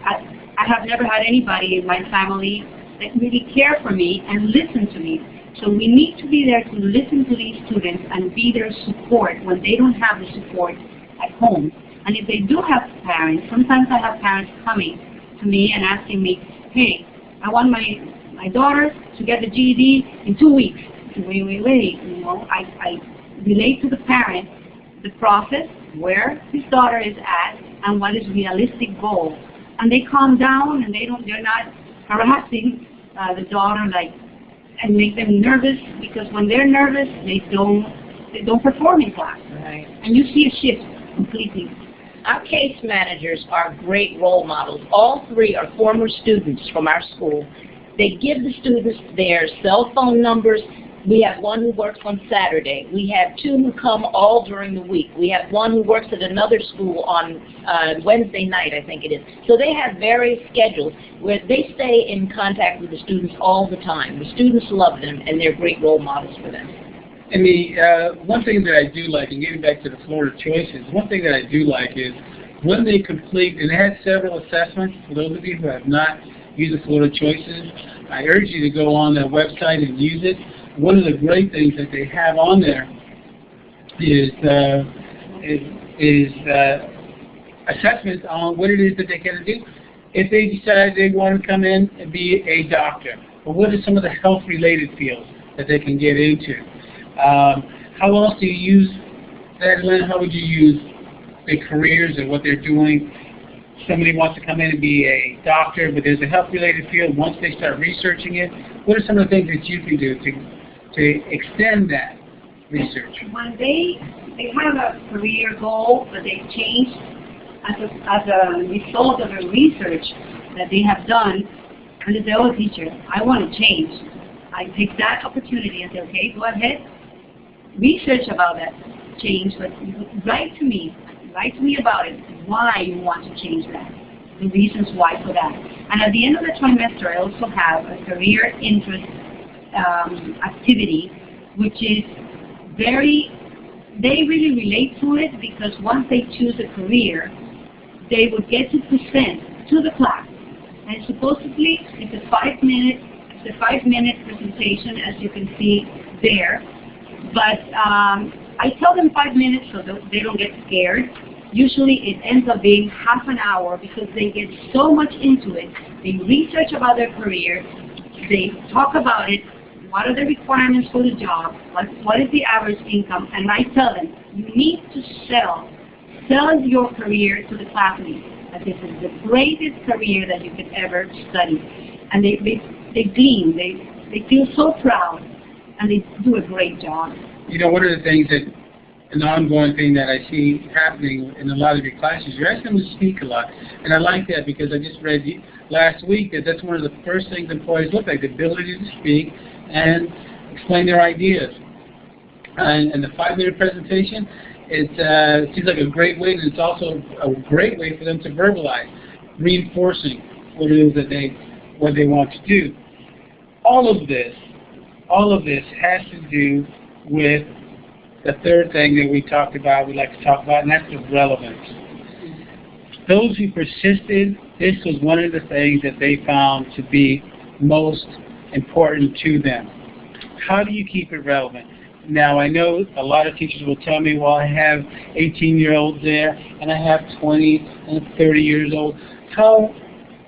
I have never had anybody in my family that really care for me and listen to me. So we need to be there to listen to these students and be their support when they don't have the support at home. And if they do have parents, sometimes I have parents coming to me and asking me, hey, I want my daughter to get the GED in 2 weeks. Wait, you know, I relate to the parent the process, where his daughter is at, and what is realistic goal. And they calm down and they're not harassing the daughter and make them nervous, because when they're nervous, they don't perform in class. Right. And you see a shift completely. Our case managers are great role models. All 3 are former students from our school. They give the students their cell phone numbers. We have one who works on Saturday. We have 2 who come all during the week. We have one who works at another school on Wednesday night, I think it is. So they have various schedules where they stay in contact with the students all the time. The students love them, and they're great role models for them. And the one thing that I do like, and getting back to the Florida Choices, one thing that I do like is when they complete, and it has several assessments, for those of you who have not used the Florida Choices, I urge you to go on their website and use it. One of the great things that they have on there is assessments on what it is that they can do. If they decide they want to come in and be a doctor, or what are some of the health-related fields that they can get into? How else do you use that, Lynn? How would you use their careers and what they're doing? Somebody wants to come in and be a doctor, but there's a health-related field. Once they start researching it, what are some of the things that you can do to extend that research? When they have a career goal that they change as a result of a research that they have done, and they say, oh, teacher, I want to change. I take that opportunity and say, okay, go ahead, research about that change, but write to me about it, why you want to change that, the reasons why for that. And at the end of the trimester, I also have a career interest activity, which is they really relate to it, because once they choose a career, they would get to present to the class. And supposedly, it's a 5-minute presentation, as you can see there. But I tell them 5 minutes so they don't get scared. Usually it ends up being half an hour, because they get so much into it. They research about their career, they talk about it, what are the requirements for the job, what is the average income, and I tell them, you need to sell your career to the classmates, that this is the greatest career that you could ever study. And they gleam, they feel so proud, and they do a great job. You know, one of the things that, an ongoing thing that I see happening in a lot of your classes, you're asking them to speak a lot. And I like that, because I just read last week that that's one of the first things employees look like, the ability to speak and explain their ideas. And the 5-minute presentation, it seems like a great way, and it's also a great way for them to verbalize, reinforcing what it is that what they want to do. All of this has to do with the third thing that we talked about, we like to talk about, and that's the relevance. Those who persisted, this was one of the things that they found to be most important to them. How do you keep it relevant? Now, I know a lot of teachers will tell me, well, I have 18-year-olds there, and I have 20 and 30 years old. How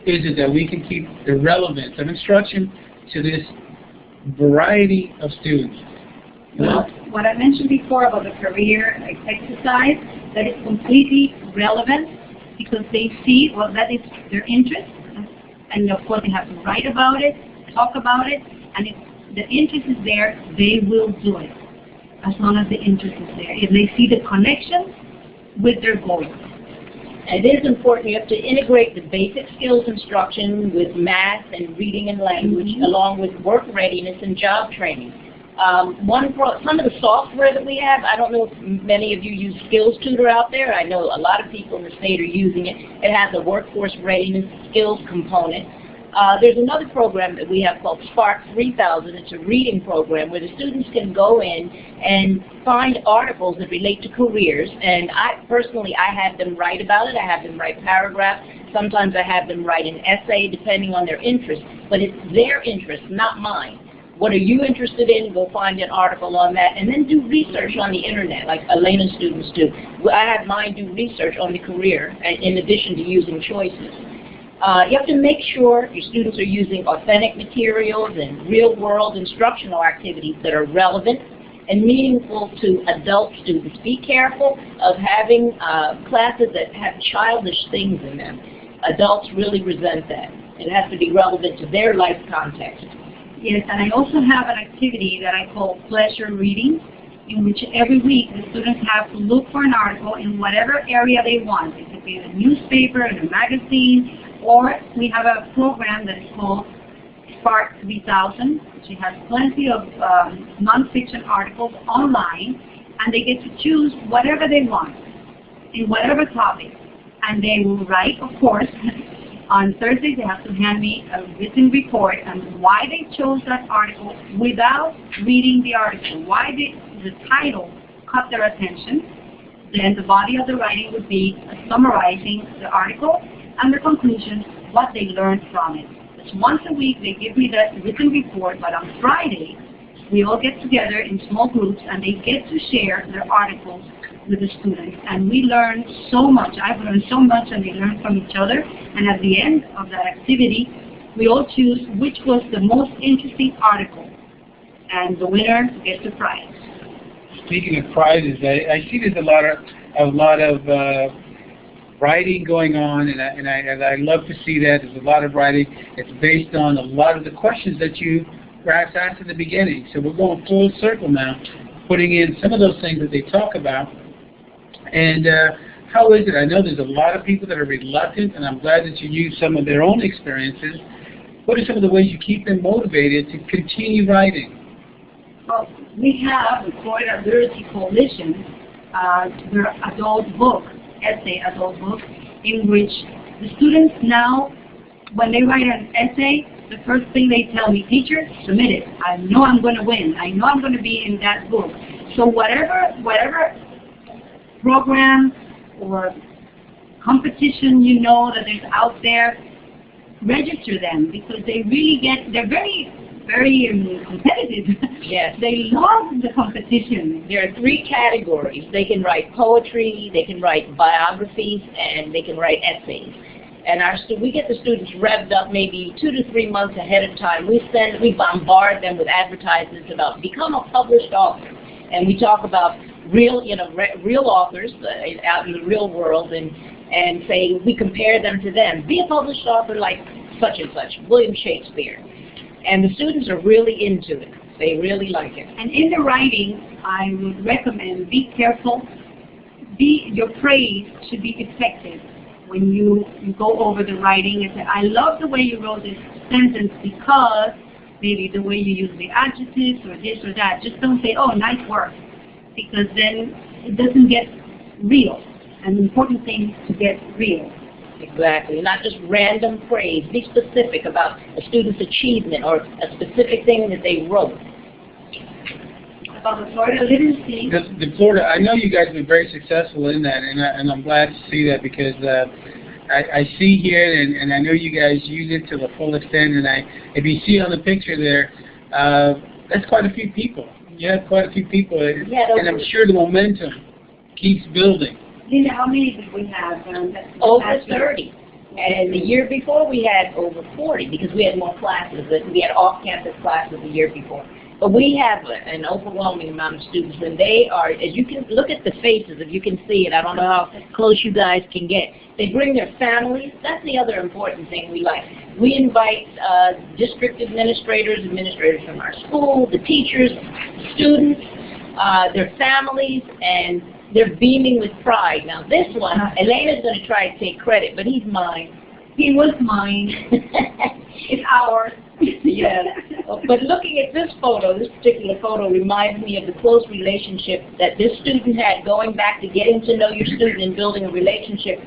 is it that we can keep the relevance of instruction to this variety of students? Well, what I mentioned before about the career exercise, that is completely relevant, because they see, well, that is their interest, and of course they have to write about it, talk about it, and if the interest is there, they will do it, as long as the interest is there. If they see the connection with their goals. It is important. You have to integrate the basic skills instruction with math and reading and language, along with work readiness and job training. Some of the software that we have, I don't know if many of you use Skills Tutor out there. I know a lot of people in the state are using it. It has a workforce readiness skills component. There's another program that we have called Spark 3000. It's a reading program where the students can go in and find articles that relate to careers. And I have them write about it. I have them write paragraphs. Sometimes I have them write an essay depending on their interest. But it's their interest, not mine. What are you interested in? Go find an article on that, and then do research on the internet, like Elena's students do. I have mine do research on the career, in addition to using choices. You have to make sure your students are using authentic materials and real-world instructional activities that are relevant and meaningful to adult students. Be careful of having classes that have childish things in them. Adults really resent that. It has to be relevant to their life context. Yes, and I also have an activity that I call pleasure reading, in which every week the students have to look for an article in whatever area they want. It could be in a newspaper, in a magazine, or we have a program that is called Spark 3000, which has plenty of nonfiction articles online, and they get to choose whatever they want in whatever topic. And they will write, of course. On Thursday, they have to hand me a written report on why they chose that article without reading the article. Why did the title caught their attention? then the body of the writing would be summarizing the article and the conclusion, what they learned from it. It's once a week they give me the written report, but on Friday we all get together in small groups and they get to share their articles with the students. And we learn so much. I've learned so much and they learn from each other. And at the end of that activity, we all choose which was the most interesting article. And the winner gets the prize. Speaking of prizes, I see there's a lot of writing going on, and I love to see that. There's a lot of writing. It's based on a lot of the questions that you perhaps asked at the beginning. So we're going full circle now, putting in some of those things that they talk about. And how is it? I know there's a lot of people that are reluctant, and I'm glad that you use some of their own experiences. What are some of the ways you keep them motivated to continue writing? Well, we have the Florida Literacy Coalition, their adult book, essay adult book, in which the students now, when they write an essay, the first thing they tell me, teacher, submit it. I know I'm going to win. I know I'm going to be in that book. So whatever program or competition you know that is out there, register them because they really they're very competitive. Yes. They love the competition. There are 3 categories. They can write poetry, they can write biographies, and they can write essays. And we get the students revved up maybe 2 to 3 months ahead of time. We bombard them with advertisements about become a published author. And we talk about real authors out in the real world and say we compare them to them. Be a published author like such and such, William Shakespeare. And the students are really into it. They really like it. And in the writing, I would recommend be careful. Your praise should be effective. When you go over the writing and say, I love the way you wrote this sentence because maybe the way you use the adjectives or this or that. Just don't say, oh, nice work, because then it doesn't get real. And the important thing is to get real. Exactly. Not just random praise. Be specific about a student's achievement or a specific thing that they wrote. About the Florida Literacy. The Florida, I know you guys have been very successful in that, and I'm glad to see that because I see here, and I know you guys use it to the full extent, and if you see on the picture there, that's quite a few people. You have quite a few people, and I'm sure the momentum keeps building. Linda, how many did we have? Over 30. And the year before we had over 40 because we had more classes. We had off-campus classes the year before. But we have an overwhelming amount of students, and they are, as you can look at the faces, if you can see it, I don't know how close you guys can get. They bring their families. That's the other important thing we like. We invite district administrators from our school, the teachers, students, their families, and they're beaming with pride. Now this one, Elena's going to try to take credit, but he's mine. He was mine. It's ours. Yes. But looking at this photo, this particular photo reminds me of the close relationship that this student had, going back to getting to know your student and building a relationship.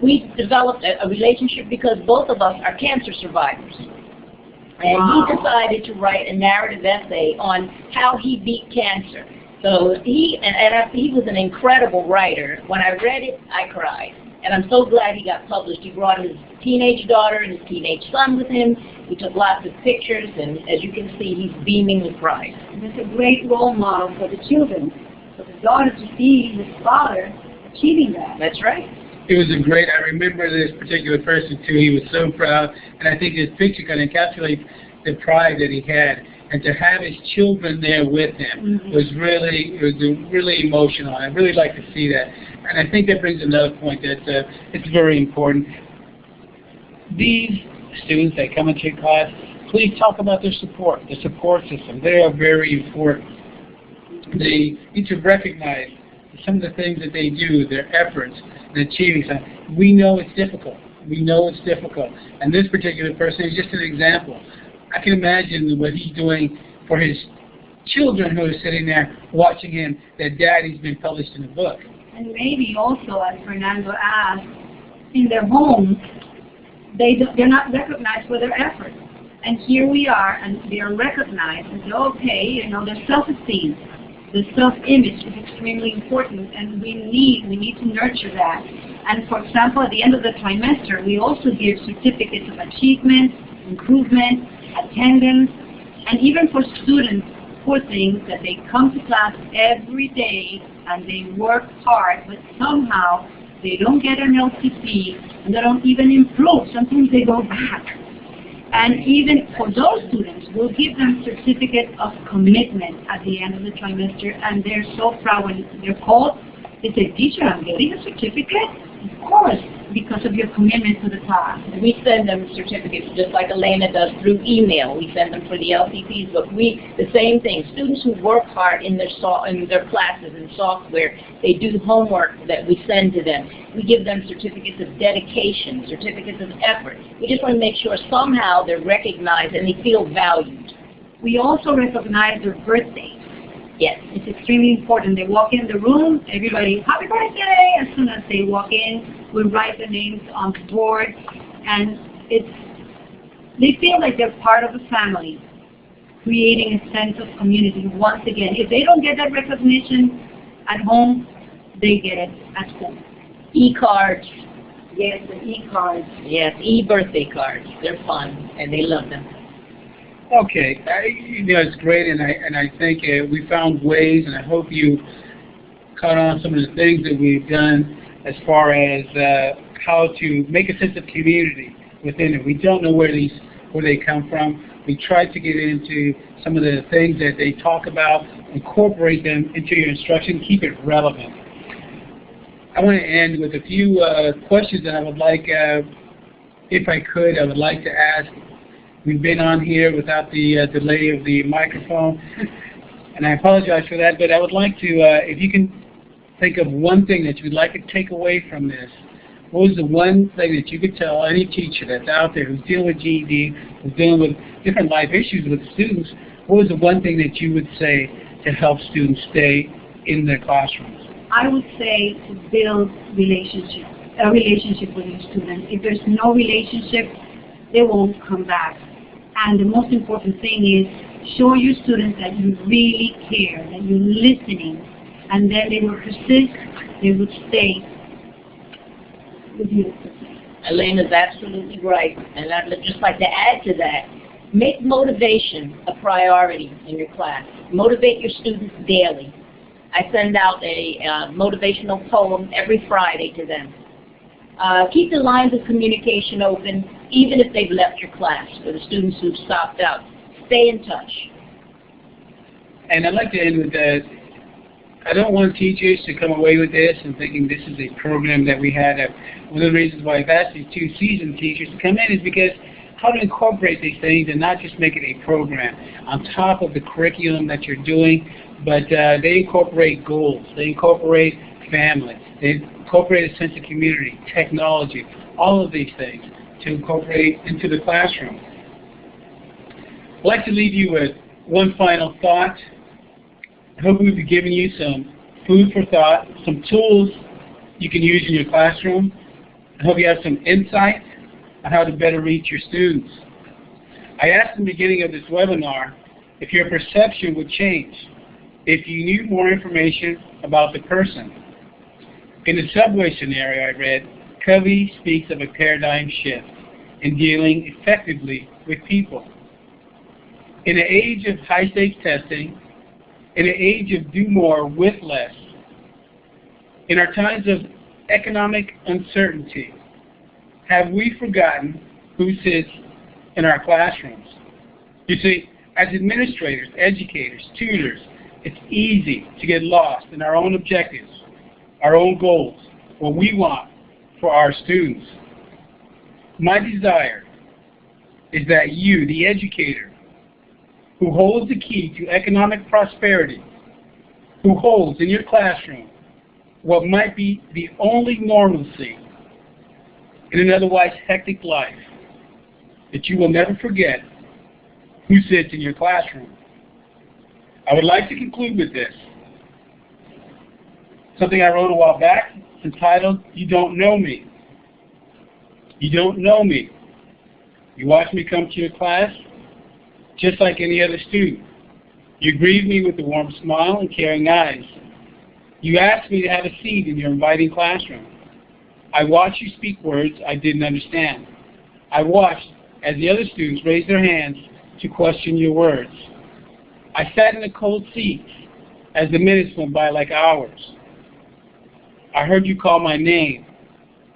We developed a relationship because both of us are cancer survivors. And wow. He decided to write a narrative essay on how he beat cancer. So he was an incredible writer. When I read it, I cried. And I'm so glad he got published. He brought his teenage daughter and his teenage son with him. We took lots of pictures, and as you can see, he's beaming with pride. It's a great role model for the children, for the daughter to see his father achieving that. That's right. It was I remember this particular person too. He was so proud, and I think his picture kind of encapsulates the pride that he had. And to have his children there with him was really emotional. I really like to see that. And I think that brings another point that it's very important. These students that come into your class, please talk about their support system. They are very important. They need to recognize some of the things that they do, their efforts in achieving something. We know it's difficult. And this particular person is just an example. I can imagine what he's doing for his children who are sitting there watching him, that Daddy's been published in a book. And maybe also, as Fernando asked, in their homes, they're not recognized for their efforts. And here we are, and they are recognized, and say, okay, their self-esteem. The self-image is extremely important, and we need to nurture that. And for example, at the end of the trimester, we also give certificates of achievement, improvement, attendance, and even for students, poor things, that they come to class every day and they work hard, but somehow they don't get an LCP and they don't even improve. Sometimes they go back. And even for those students, we'll give them certificate of commitment at the end of the trimester, and they're so proud when they're called. They say, "Teacher, I'm getting a certificate?" Of course, because of your commitment to the class. We send them certificates just like Elena does through email. We send them for the LCPs, but the same thing. Students who work hard in their classes and software, they do homework that we send to them. We give them certificates of dedication, certificates of effort. We just want to make sure somehow they're recognized and they feel valued. We also recognize their birthdays. Yes. It's extremely important. They walk in the room, everybody, "Happy birthday!" As soon as they walk in, we write their names on the board, and they feel like they're part of the family, creating a sense of community. Once again, if they don't get that recognition at home, they get it at school. E-cards. Yes, the e-cards. Yes, e-birthday cards. They're fun, and they love them. Okay, it's great, and I think we found ways, and I hope you caught on some of the things that we've done as far as how to make a sense of community within it. We don't know where they come from. We try to get into some of the things that they talk about, incorporate them into your instruction, keep it relevant. I want to end with a few questions that I would like, if I could, I would like to ask. We've been on here without the delay of the microphone, and I apologize for that, but I would like to, if you can think of one thing that you'd like to take away from this, what was the one thing that you could tell any teacher that's out there who's dealing with GED, who's dealing with different life issues with students, what was the one thing that you would say to help students stay in their classrooms? I would say to build a relationship with your students. If there's no relationship, they won't come back. And the most important thing is show your students that you really care, that you're listening, and then they will persist, they will stay with you. Elena's absolutely right, and I'd just like to add to that. Make motivation a priority in your class. Motivate your students daily. I send out a motivational poem every Friday to them. Keep the lines of communication open, even if they've left your class, for the students who've stopped out. Stay in touch. And I'd like to end with that. I don't want teachers to come away with this and thinking this is a program that we had. One of the reasons why I've asked these two seasoned teachers to come in is because how to incorporate these things and not just make it a program on top of the curriculum that you're doing, but they incorporate goals, they incorporate family, they incorporate a sense of community, technology, all of these things to incorporate into the classroom. I'd like to leave you with one final thought. I hope we've given you some food for thought, some tools you can use in your classroom. I hope you have some insight on how to better reach your students. I asked in the beginning of this webinar if your perception would change if you knew more information about the person. In the subway scenario I read, Covey speaks of a paradigm shift in dealing effectively with people. In an age of high-stakes testing, in an age of do more with less, in our times of economic uncertainty, have we forgotten who sits in our classrooms? You see, as administrators, educators, tutors, it's easy to get lost in our own objectives, our own goals, what we want for our students. My desire is that you, the educator, who holds the key to economic prosperity, who holds in your classroom what might be the only normalcy in an otherwise hectic life, that you will never forget who sits in your classroom. I would like to conclude with this. Something I wrote a while back, entitled, "You Don't Know Me." You don't know me. You watch me come to your class just like any other student. You greeted me with a warm smile and caring eyes. You asked me to have a seat in your inviting classroom. I watched you speak words I didn't understand. I watched as the other students raised their hands to question your words. I sat in a cold seat as the minutes went by like hours. I heard you call my name.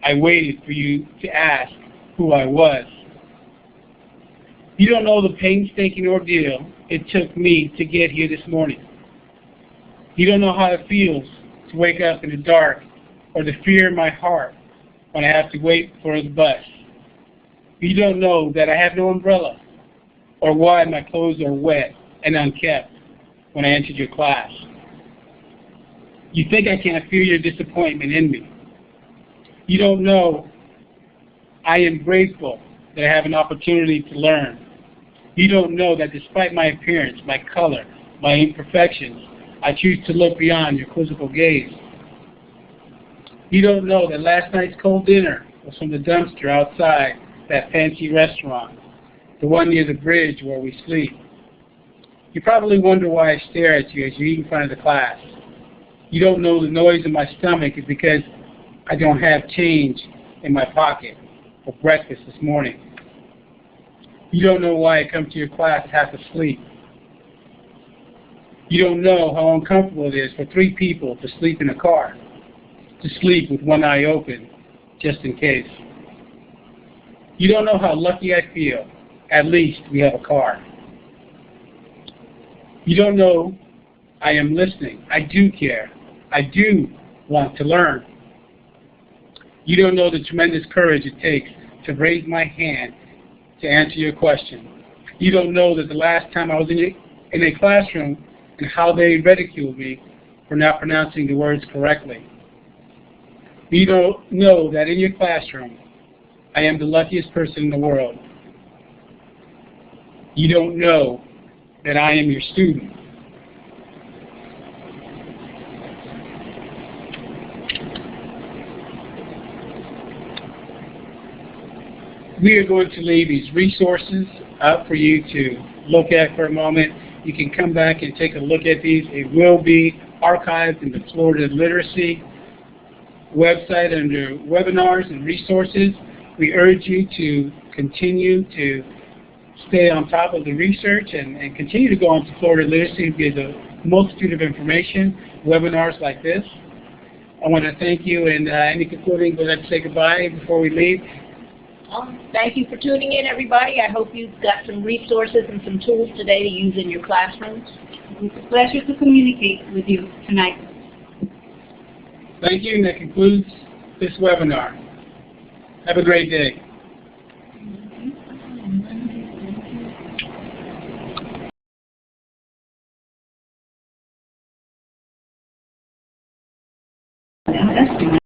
I waited for you to ask who I was. You don't know the painstaking ordeal it took me to get here this morning. You don't know how it feels to wake up in the dark or the fear in my heart when I have to wait for the bus. You don't know that I have no umbrella or why my clothes are wet and unkept when I entered your class. You think I can't feel your disappointment in me. You don't know I am grateful that I have an opportunity to learn. You don't know that despite my appearance, my color, my imperfections, I choose to look beyond your quizzical gaze. You don't know that last night's cold dinner was from the dumpster outside that fancy restaurant, the one near the bridge where we sleep. You probably wonder why I stare at you as you eat in front of the class. You don't know the noise in my stomach is because I don't have change in my pocket for breakfast this morning. You don't know why I come to your class half asleep. You don't know how uncomfortable it is for 3 people to sleep in a car, to sleep with one eye open, just in case. You don't know how lucky I feel. At least we have a car. You don't know I am listening. I do care. I do want to learn. You don't know the tremendous courage it takes to raise my hand to answer your question. You don't know that the last time I was in a classroom and how they ridiculed me for not pronouncing the words correctly. You don't know that in your classroom, I am the luckiest person in the world. You don't know that I am your student. We are going to leave these resources up for you to look at for a moment. You can come back and take a look at these. It will be archived in the Florida Literacy website under webinars and resources. We urge you to continue to stay on top of the research and continue to go on to Florida Literacy. There's a multitude of information, webinars like this. I want to thank you, and any concluding, would like to say goodbye before we leave? Thank you for tuning in, everybody. I hope you've got some resources and some tools today to use in your classrooms. It's a pleasure to communicate with you tonight. Thank you, and that concludes this webinar. Have a great day. That's